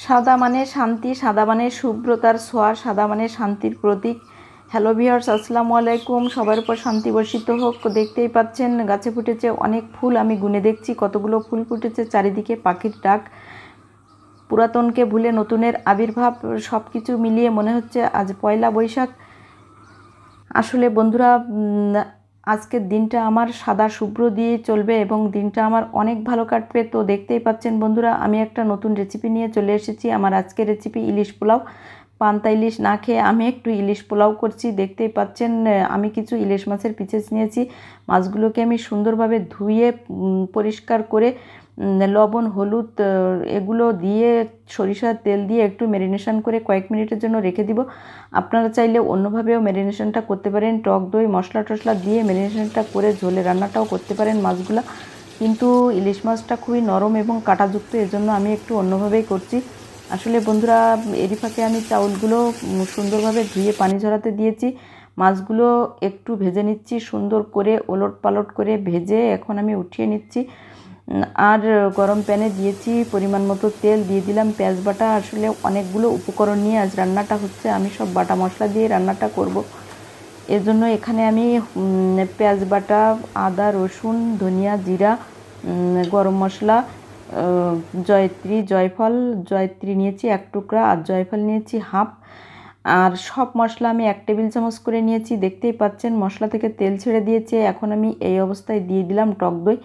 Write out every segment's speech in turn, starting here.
সাদা মানে শান্তি, সাদা মানে শুভ্রতার ছোঁয়া, সাদা মানে শান্তির প্রতীক। হ্যালো ভিউয়ার্স, আসসালামু আলাইকুম। সবার উপর শান্তি বর্ষিত হোক। দেখতেই পাচ্ছেন গাছে ফুটেছে অনেক ফুল। আমি গুনে দেখছি কতগুলো ফুল ফুটেছে। চারিদিকে পাখির ডাক, পুরাতনকে ভুলে নতুনের আবির্ভাব, সব কিছু মিলিয়ে মনে হচ্ছে আজ পয়লা বৈশাখ। আসলে বন্ধুরা, আজকের দিনটা আমার সাদা শুভ্র দিয়ে চলবে এবং দিনটা আমার অনেক ভালো কাটবে। তো দেখতেই পাচ্ছেন বন্ধুরা, আমি একটা নতুন রেসিপি নিয়ে চলে এসেছি। আমার আজকের রেসিপি ইলিশ পোলাও। পান্তা ইলিশ না খেয়ে আমি একটু ইলিশ পোলাও করছি। দেখতেই পাচ্ছেন আমি কিছু ইলিশ মাছের পিসেস নিয়েছি। মাছগুলোকে আমি সুন্দরভাবে ধুয়ে পরিষ্কার করে লবণ, হলুদ এগুলো দিয়ে সরিষার তেল দিয়ে একটু ম্যারিনেশন করে কয়েক মিনিটের জন্য রেখে দিব। আপনারা চাইলে অন্যভাবেও ম্যারিনেশনটা করতে পারেন, টক দই মশলা টশলা দিয়ে ম্যারিনেশনটা করে ঝোলে রান্নাটাও করতে পারেন মাছগুলো। কিন্তু ইলিশ মাছটা খুবই নরম এবং কাঁটাযুক্ত, এজন্য আমি একটু অন্যভাবেই করছি। আসলে বন্ধুরা, এরই ফাঁকে আমি চাউলগুলো সুন্দরভাবে ধুয়ে পানি ঝরাতে দিয়েছি। মাছগুলো একটু ভেজে নিচ্ছি সুন্দর করে, ওলট পালট করে ভেজে এখন আমি উঠিয়ে নিচ্ছি। আর গরম প্যানে দিয়েছি পরিমাণ মতো তেল, দিয়ে দিলাম পেঁয়াজ বাটা। আসলে অনেকগুলো উপকরণ নিয়ে আজ রান্নাটা হচ্ছে, আমি সব বাটা মশলা দিয়ে রান্নাটা করব। এর জন্য এখানে আমি পেঁয়াজ বাটা, আদা রসুন ধনিয়া জিরা, গরম মশলা, জয়ত্রী জয়ফল, জয়ত্রী নিয়েছি এক টুকরা আর জয়ফল নিয়েছি হাফ। আর সব মশলা আমি 1 টেবিল চামচ করে নিয়েছি। দেখতেই পাচ্ছেন মশলা থেকে তেল ছেড়ে দিয়েছে। এখন আমি এই অবস্থায় দিয়ে দিলাম টক দই।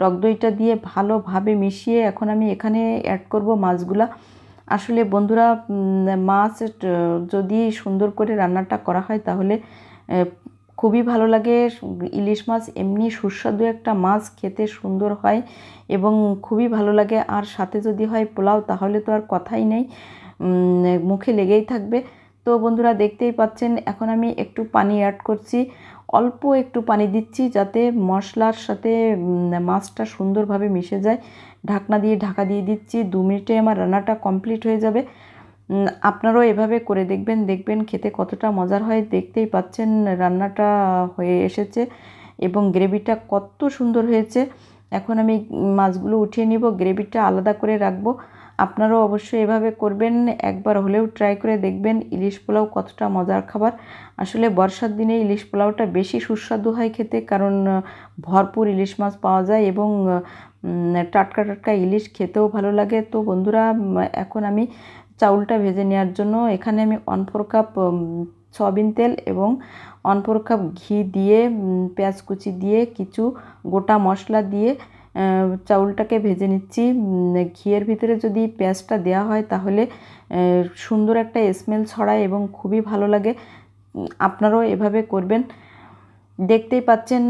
টক দইটা দিয়ে ভালোভাবে মিশিয়ে এখন আমি এখানে অ্যাড করব মাছগুলা। আসলে বন্ধুরা, মাছ যদি সুন্দর করে রান্নাটা করা হয় তাহলে খুবই ভালো লাগে। ইলিশ মাছ এমনি সুস্বাদু একটা মাছ, খেতে সুন্দর হয় এবং খুবই ভালো লাগে। আর সাথে যদি হয় পোলাও তাহলে তো আর কথাই নেই, মুখে লেগেই থাকবে। তো বন্ধুরা, দেখতেই পাচ্ছেন এখন আমি একটু পানি অ্যাড করছি। অল্প একটু পানি দিচ্ছি যাতে মশলার সাথে মাছটা সুন্দরভাবে মিশে যায়। ঢাকনা দিয়ে ঢাকা দিয়ে দিচ্ছি। 2 মিনিটে আমার রান্নাটা কমপ্লিট হয়ে যাবে। আপনারাও এভাবে করে দেখবেন, দেখবেন খেতে কতটা মজার হয়। দেখতেই পাচ্ছেন রান্নাটা হয়ে এসেছে এবং গ্রেভিটা কত সুন্দর হয়েছে। এখন আমি মাছগুলো উঠিয়ে নিব, গ্রেভিটা আলাদা করে রাখবো। আপনারাও অবশ্যই এভাবে করবেন, একবার হলেও ট্রাই করে দেখবেন। ইলিশ পোলাও কতটা মজার খাবার। আসলে বর্ষার দিনে ইলিশ পোলাওটা বেশি সুস্বাদু হয় খেতে, কারণ ভরপুর ইলিশ মাছ পাওয়া যায় এবং টাটকা টাটকা ইলিশ খেতেও ভালো লাগে। তো বন্ধুরা, এখন আমি চাউলটা ভেজে নেওয়ার জন্য এখানে আমি 1/4 কাপ সয়াবিন তেল এবং 1/4 কাপ ঘি দিয়ে, পেঁয়াজ কুচি দিয়ে, কিছু গোটা মশলা দিয়ে চাউলটাকে ভেজে নিচ্ছি। ঘিয়ের ভিতরে যদি পেঁয়াজটা দেওয়া হয় তাহলে সুন্দর একটা স্মেল ছড়ায় এবং খুবই ভালো লাগে। আপনারাও এভাবে করবেন। দেখতেই পাচ্ছেন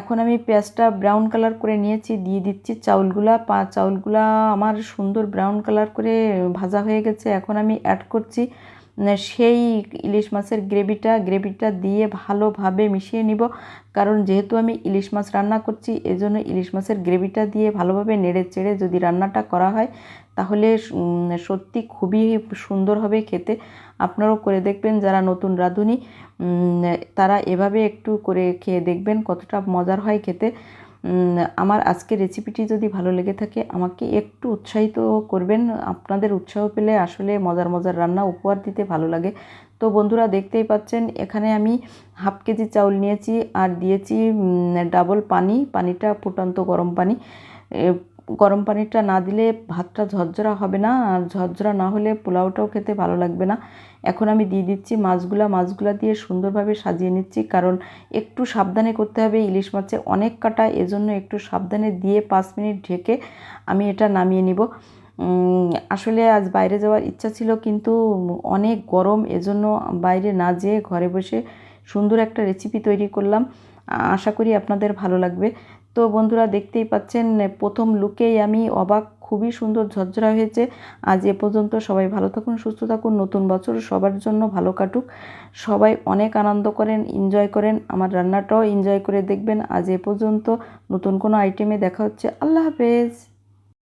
এখন আমি পেঁয়াজটা ব্রাউন কালার করে নিয়েছি, দিয়ে দিচ্ছি চাউলগুলা। চাউলগুলা আমার সুন্দর ব্রাউন কালার করে ভাজা হয়ে গেছে। এখন আমি অ্যাড করছি সেই ইলিশ মাছের গ্রেভিটা দিয়ে ভালোভাবে মিশিয়ে নিব। কারণ যেহেতু আমি ইলিশ মাছ রান্না করছি, এজন্য ইলিশ মাছের গ্রেভিটা দিয়ে ভালোভাবে নেড়ে চেড়ে যদি রান্নাটা করা হয় তাহলে সত্যি খুবই সুন্দর হবে খেতে। আপনারাও করে দেখবেন, যারা নতুন রাঁধুনি তারা এভাবে একটু করে খেয়ে দেখবেন কতটা মজার হয় খেতে। আমার আজকের রেসিপিটি যদি ভালো লেগে থাকে আমাকে একটু উৎসাহিত করবেন। আপনাদের উৎসাহ পেলে আসলে মজার মজার রান্না উপহার দিতে ভালো লাগে। তো বন্ধুরা, দেখতেই পাচ্ছেন এখানে আমি হাফ কেজি চাউল নিয়েছি আর দিয়েছি ডাবল পানি। পানিটা ফুটন্ত গরম পানি। গরম পানিটা না দিলে ভাতটা ঝরঝরা হবে না, আর ঝরঝরা না হলে পোলাওটাও খেতে ভালো লাগবে না। এখন আমি দিয়ে দিচ্ছি মাছগুলা দিয়ে সুন্দরভাবে সাজিয়ে নিচ্ছি, কারণ একটু সাবধানে করতে হবে। ইলিশ মাছে অনেক কাটা, এজন্য একটু সাবধানে দিয়ে 5 মিনিট ঢেকে আমি এটা নামিয়ে নিব। আসলে আজ বাইরে যাওয়ার ইচ্ছা ছিল কিন্তু অনেক গরম, এজন্য বাইরে না যেয়ে ঘরে বসে সুন্দর একটা রেসিপি তৈরি করলাম। আশা করি আপনাদের ভালো লাগবে। তো বন্ধুরা, দেখতেই পাচ্ছেন প্রথম লুকেই আমি অবাক, খুবই সুন্দর ঝরঝরা হয়েছে। আজ এ পর্যন্ত। সবাই ভালো থাকুন, সুস্থ থাকুন। নতুন বছর সবার জন্য ভালো কাটুক। সবাই অনেক আনন্দ করেন, এনজয় করেন। আমার রান্নাটাও এনজয় করে দেখবেন। আজ এ পর্যন্ত। নতুন কোনো আইটেমে দেখা হচ্ছে। আল্লাহ হাফেজ।